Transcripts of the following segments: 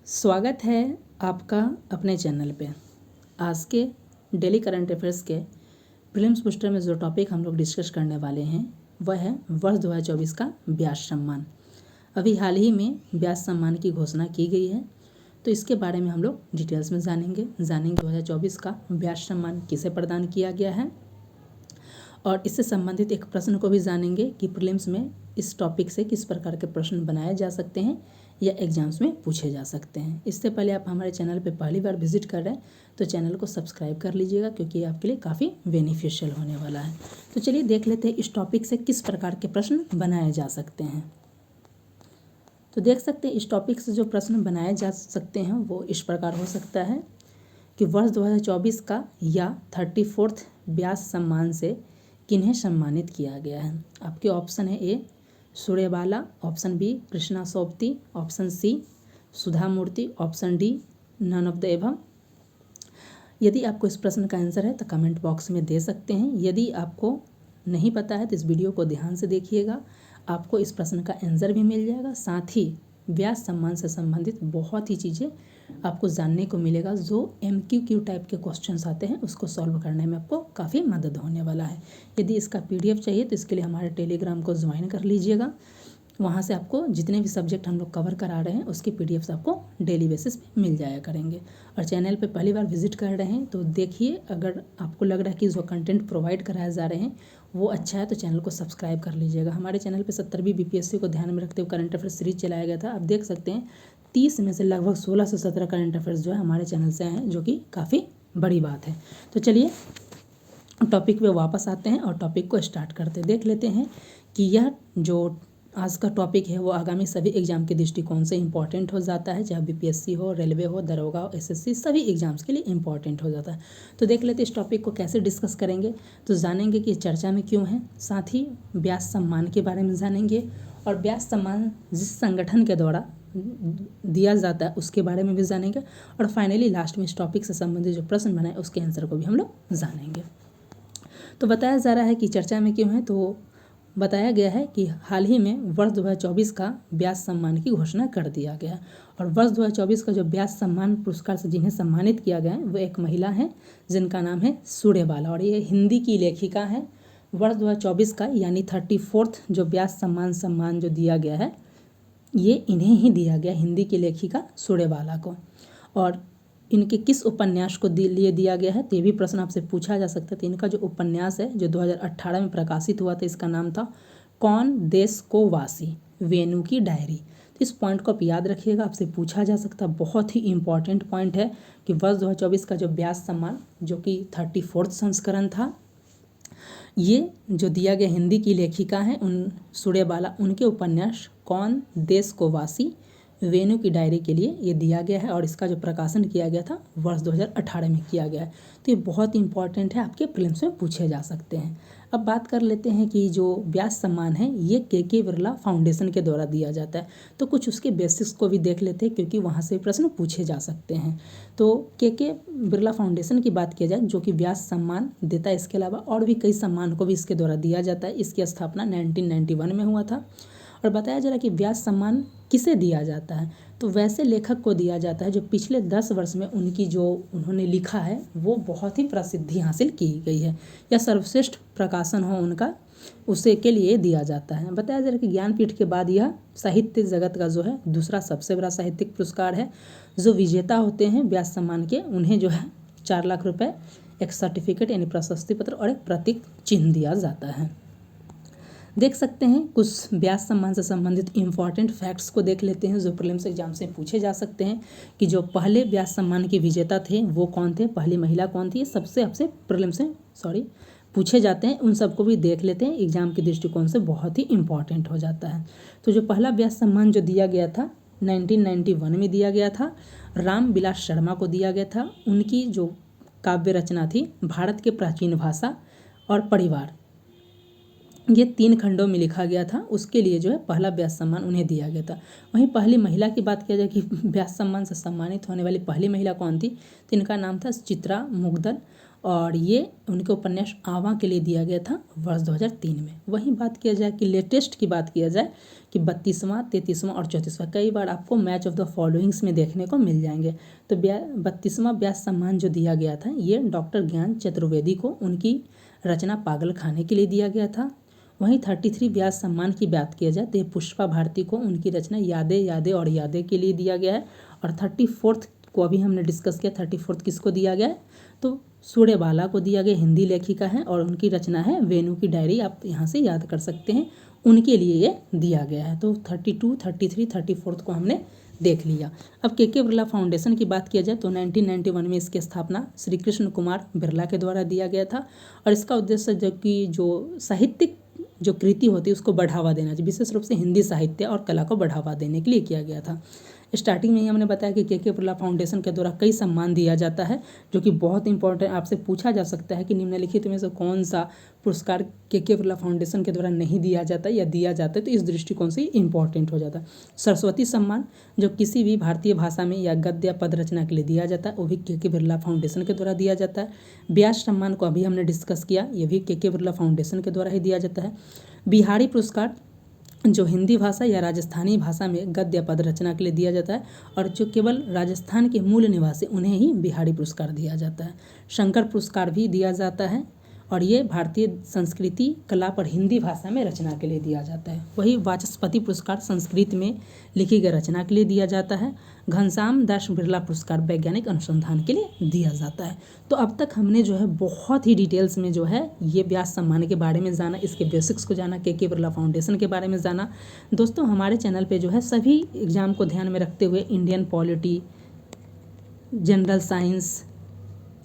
स्वागत है आपका अपने चैनल पे। आज के डेली करंट अफेयर्स के प्रीलिम्स बूस्टर में जो टॉपिक हम लोग डिस्कस करने वाले हैं वह है वर्ष 2024 का व्यास सम्मान। अभी हाल ही में व्यास सम्मान की घोषणा की गई है, तो इसके बारे में हम लोग डिटेल्स में जानेंगे 2024 का व्यास सम्मान किसे प्रदान किया गया है, और इससे संबंधित एक प्रश्न को भी जानेंगे कि प्रीलिम्स में इस टॉपिक से किस प्रकार के प्रश्न बनाए जा सकते हैं या एग्जाम्स में पूछे जा सकते हैं। इससे पहले आप हमारे चैनल पे पहली बार विजिट कर रहे हैं तो चैनल को सब्सक्राइब कर लीजिएगा, क्योंकि ये आपके लिए काफ़ी बेनिफिशियल होने वाला है। तो चलिए देख लेते हैं इस टॉपिक से किस प्रकार के प्रश्न बनाए जा सकते हैं। तो देख सकते हैं इस टॉपिक से जो प्रश्न बनाए जा सकते हैं वो इस प्रकार हो सकता है कि वर्ष 2024 का या 34th व्यास सम्मान से किन्हें सम्मानित किया गया है। आपके ऑप्शन है A Suryabala, option B Krishna Sobti, option C Sudha Murthy, option D none of the above. यदि आपको इस प्रश्न का आंसर है तो कमेंट बॉक्स में दे सकते हैं। यदि आपको नहीं पता है तो इस वीडियो को ध्यान से देखिएगा, आपको इस प्रश्न का आंसर भी मिल जाएगा। साथ ही व्यास सम्मान से संबंधित बहुत ही चीज़ें आपको जानने को मिलेगा। जो MQQ टाइप के क्वेश्चंस आते हैं उसको सॉल्व करने में आपको काफ़ी मदद होने वाला है। यदि इसका PDF चाहिए तो इसके लिए हमारे टेलीग्राम को ज्वाइन कर लीजिएगा। वहाँ से आपको जितने भी सब्जेक्ट हम लोग कवर करा रहे हैं उसकी PDFs आपको डेली बेसिस पे मिल जाया करेंगे। और चैनल पे पहली बार विजिट कर रहे हैं तो देखिए, अगर आपको लग रहा है कि जो कंटेंट प्रोवाइड कराए जा रहे हैं वो अच्छा है तो चैनल को सब्सक्राइब कर लीजिएगा। हमारे चैनल पे 70वीं BPSC को ध्यान में रखते हुए करंट अफेयर सीरीज चलाया गया था। आप देख सकते हैं 30 में से लगभग 16 से 17 करंट अफेयर्स जो है हमारे चैनल से आए हैं, जो कि काफ़ी बड़ी बात है। तो चलिए टॉपिक पे वापस आते हैं और टॉपिक को स्टार्ट करते हैं। देख लेते हैं कि यह जो आज का टॉपिक है वो आगामी सभी एग्जाम के दृष्टिकोण से इम्पॉर्टेंट हो जाता है, चाहे BPSC हो, रेलवे हो, दरोगा हो, SSC, सभी एग्जाम्स के लिए इम्पॉर्टेंट हो जाता है। तो देख लेते हैं इस टॉपिक को कैसे डिस्कस करेंगे। तो जानेंगे कि चर्चा में क्यों है, साथ ही व्यास सम्मान के बारे में जानेंगे, और व्यास सम्मान जिस संगठन के द्वारा दिया जाता है उसके बारे में भी जानेंगे, और फाइनली लास्ट में इस टॉपिक से संबंधित जो प्रश्न बनाए उसके आंसर को भी हम लोग जानेंगे। तो बताया जा रहा है कि चर्चा में क्यों है, तो बताया गया है कि हाल ही में वर्ष 2024 का व्यास सम्मान की घोषणा कर दिया गया है। और वर्ष 2024 का जो व्यास सम्मान पुरस्कार से जिन्हें सम्मानित किया गया है वो एक महिला है जिनका नाम है सूर्यबाला, और ये हिंदी की लेखिका है। वर्ष 2024 का यानी 34th जो व्यास सम्मान जो दिया गया है ये इन्हें ही दिया गया, हिंदी की लेखिका सूर्यबाला को। और इनके किस उपन्यास को लिए दिया गया है तो ये भी प्रश्न आपसे पूछा जा सकता है। तो इनका जो उपन्यास है जो 2018 में प्रकाशित हुआ था, इसका नाम था कौन देश को वासी, वेणु की डायरी। तो इस पॉइंट को आप याद रखिएगा, आपसे पूछा जा सकता है। बहुत ही इंपॉर्टेंट पॉइंट है कि वर्ष 2024 का जो व्यास सम्मान जो कि 34th संस्करण था, ये जो दिया गया हिंदी की लेखिका है उन सूर्यबाला, उनके उपन्यास कौन देश को वासी, वेणु की डायरी के लिए ये दिया गया है। और इसका जो प्रकाशन किया गया था वर्ष 2018 में किया गया है। तो ये बहुत इंपॉर्टेंट है, आपके प्रीलिम्स में पूछे जा सकते हैं। अब बात कर लेते हैं कि जो व्यास सम्मान है ये के बिरला फाउंडेशन के द्वारा दिया जाता है। तो कुछ उसके बेसिक्स को भी देख लेते हैं, क्योंकि वहाँ से प्रश्न पूछे जा सकते हैं। तो के बिरला फाउंडेशन की बात किया जाए जो कि व्यास सम्मान देता है, इसके अलावा और भी कई सम्मान को भी इसके द्वारा दिया जाता है। इसकी स्थापना 1991 में हुआ था। और बताया जा रहा है कि व्यास सम्मान किसे दिया जाता है, तो वैसे लेखक को दिया जाता है जो पिछले 10 वर्ष में उनकी जो उन्होंने लिखा है वो बहुत ही प्रसिद्धि हासिल की गई है, या सर्वश्रेष्ठ प्रकाशन हो उनका, उसे के लिए दिया जाता है। बताया जा रहा है कि ज्ञानपीठ के बाद यह साहित्य जगत का जो है दूसरा सबसे बड़ा साहित्यिक पुरस्कार है। जो विजेता होते हैं व्यास सम्मान के उन्हें जो है 4 लाख रुपये, एक सर्टिफिकेट यानी प्रशस्ति पत्र और एक प्रतीक चिन्ह दिया जाता है। देख सकते हैं कुछ व्यास सम्मान से संबंधित इम्पॉर्टेंट फैक्ट्स को देख लेते हैं जो प्रीलिम्स एग्जाम से पूछे जा सकते हैं। कि जो पहले व्यास सम्मान के विजेता थे वो कौन थे, पहली महिला कौन थी, ये सबसे आपसे प्रीलिम्स से पूछे जाते हैं। उन सबको भी देख लेते हैं, एग्जाम के दृष्टिकोण से बहुत ही इम्पॉर्टेंट हो जाता है। तो जो पहला व्यास सम्मान जो दिया गया था 1991 में दिया गया था, राम विलास शर्मा को दिया गया था। उनकी जो काव्य रचना थी भारत के प्राचीन भाषा और परिवार, ये 3 खंडों में लिखा गया था, उसके लिए जो है पहला व्यास सम्मान उन्हें दिया गया था। वहीं पहली महिला की बात किया जाए कि व्यास सम्मान से सम्मानित होने वाली पहली महिला कौन थी, तो इनका नाम था चित्रा मुग्दल, और ये उनके उपन्यास आवा के लिए दिया गया था वर्ष 2003 में। वहीं बात किया जाए कि लेटेस्ट की बात किया जाए कि 32वां, 33वां और 34वां कई बार आपको मैच ऑफ द फॉलोइंग्स में देखने को मिल जाएंगे। तो 32वां व्यास सम्मान जो दिया गया था ये डॉक्टर ज्ञान चतुर्वेदी को उनकी रचना पागल खाने के लिए दिया गया था। वहीं 33 व्यास सम्मान की बात किया जाए तो ये पुष्पा भारती को उनकी रचना यादें यादें और यादें के लिए दिया गया है। और 34th को अभी हमने डिस्कस किया, 34th किसको दिया गया है तो सूर्यबाला को दिया गया, हिंदी लेखिका है और उनकी रचना है वेणु की डायरी, आप यहाँ से याद कर सकते हैं, उनके लिए ये दिया गया है। तो 32, 33, 34th को हमने देख लिया। अब के बिरला फाउंडेशन की बात किया जाए तो 1991 में इसकी स्थापना श्री कृष्ण कुमार बिरला के द्वारा दिया गया था और इसका उद्देश्य जो साहित्यिक जो कृति होती है उसको बढ़ावा देना चाहिए, विशेष रूप से हिंदी साहित्य और कला को बढ़ावा देने के लिए किया गया था। स्टार्टिंग में ही हमने बताया कि के बिरला फाउंडेशन के द्वारा कई सम्मान दिया जाता है जो कि बहुत इंपॉर्टेंट, आपसे पूछा जा सकता है कि निम्नलिखित में से कौन सा पुरस्कार के बिरला फाउंडेशन के द्वारा नहीं दिया जाता या दिया जाता है, तो इस दृष्टिकोण से इंपॉर्टेंट हो जाता है। सरस्वती सम्मान जो किसी भी भारतीय भाषा में या गद्य या पद रचना के लिए दिया जाता है वो भी के बिरला फाउंडेशन के द्वारा दिया जाता है। व्यास सम्मान को अभी हमने डिस्कस किया, ये भी के बिरला फाउंडेशन के द्वारा ही दिया जाता है। बिहारी पुरस्कार जो हिंदी भाषा या राजस्थानी भाषा में गद्य पद रचना के लिए दिया जाता है और जो केवल राजस्थान के मूल निवासी उन्हें ही बिहारी पुरस्कार दिया जाता है। शंकर पुरस्कार भी दिया जाता है और ये भारतीय संस्कृति कला पर हिंदी भाषा में रचना के लिए दिया जाता है। वही वाचस्पति पुरस्कार संस्कृत में लिखी गई रचना के लिए दिया जाता है। घनश्याम दास बिरला पुरस्कार वैज्ञानिक अनुसंधान के लिए दिया जाता है। तो अब तक हमने जो है बहुत ही डिटेल्स में जो है ये व्यास सम्मान के बारे में जाना, इसके बेसिक्स को जाना, के बिरला फाउंडेशन के बारे में जाना। दोस्तों हमारे चैनल पे जो है सभी एग्जाम को ध्यान में रखते हुए Indian polity, general science,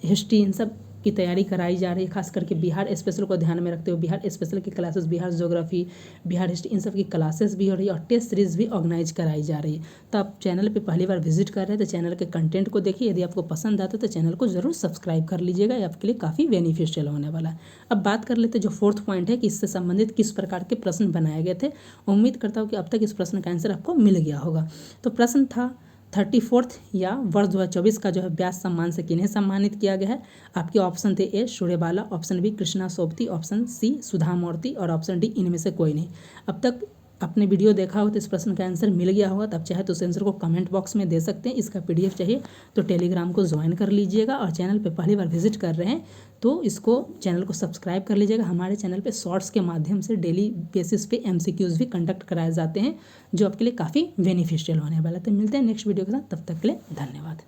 history, इन सब की तैयारी कराई जा रही है। खास करके बिहार स्पेशल को ध्यान में रखते हुए बिहार स्पेशल की classes, Bihar geography, Bihar history, इन सब की क्लासेस भी हो रही है और टेस्ट सीरीज भी ऑर्गेनाइज कराई जा रही है। तो आप चैनल पे पहली बार विजिट कर रहे हैं तो चैनल के कंटेंट को देखिए, यदि आपको पसंद आता है तो चैनल को जरूर सब्सक्राइब कर लीजिएगा, ये आपके लिए काफ़ी बेनिफिशियल होने वाला है। अब बात कर लेते हैं जो फोर्थ पॉइंट है कि इससे संबंधित किस प्रकार के प्रश्न बनाए गए थे। उम्मीद करता हूँ कि अब तक इस प्रश्न का आंसर आपको मिल गया होगा। तो प्रश्न था 34th या वर्ष 2024 का जो है व्यास सम्मान से किन्हें सम्मानित किया गया है। आपके ऑप्शन थे A Suryabala, option B Krishna Sobti, option C Sudha Murthy और ऑप्शन डी इनमें से कोई नहीं। अब तक आपने वीडियो देखा हो तो इस प्रश्न का आंसर मिल गया होगा, तब चाहे तो उस आंसर को कमेंट बॉक्स में दे सकते हैं। इसका PDF चाहिए तो टेलीग्राम को ज्वाइन कर लीजिएगा और चैनल पे पहली बार विजिट कर रहे हैं तो इसको चैनल को सब्सक्राइब कर लीजिएगा। हमारे चैनल पे शॉर्ट्स के माध्यम से डेली बेसिस पे MCQs भी कंडक्ट कराए जाते हैं जो आपके लिए काफ़ी बेनिफिशियल होने वाला है। तो मिलते हैं नेक्स्ट वीडियो के साथ, तब तक के लिए धन्यवाद।